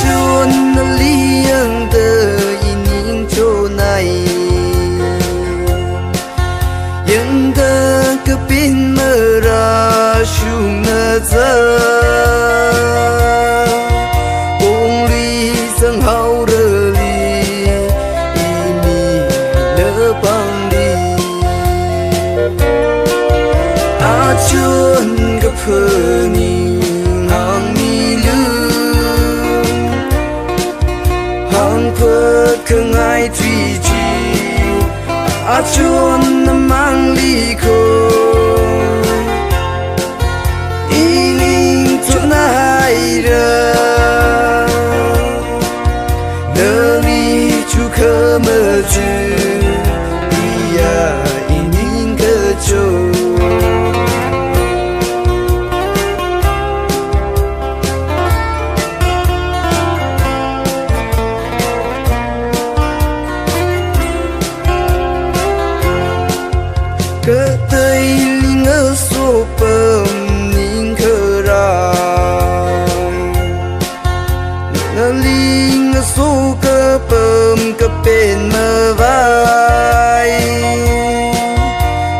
chuan liang tơ in chỗ này yang tơ cứ pin mơ ra sung nơ giờ bông ly sang hao rơ ly ini lỡ băng đi chuan gặp hờ ni hàng mi lương hàng phật không ai truy chi chuan mang ly khôi in chỗ này ra nơ ni chú khơ mơ chư ia in cơ châu cơ tây linh ở số bơm ninh khờ ra ngờ linh ở số cơ bơm cơ bên mơ vai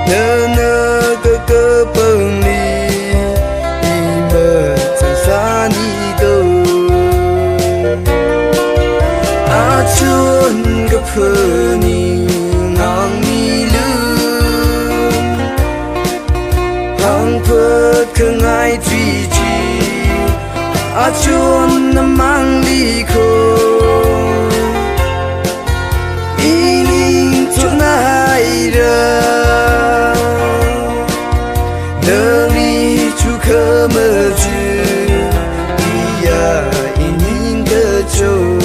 nơ nơ cơ bơm li mơ chẳng xa ni đâu chuan gặp hờ ni ngang mi lương hàng phật không ai truy chi chuan mang ly khôi in chỗ này ra nơ ly chú khơ mơ chư ia in cơ châu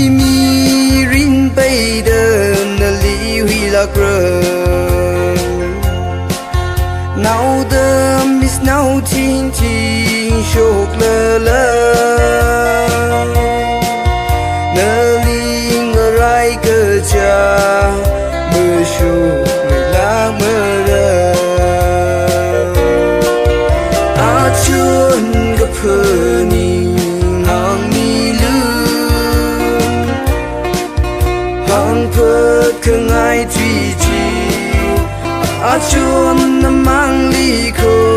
mi rin bay đơn li huy la grơ nào đơm mis nào chín chín chok lơ lơ nơ li ngơ rai cơ cha mơ chok mê la mơ rơ chuan gặp hờ ni hàng mi lương hàng phật không ai truy chi chuan mang ly khôi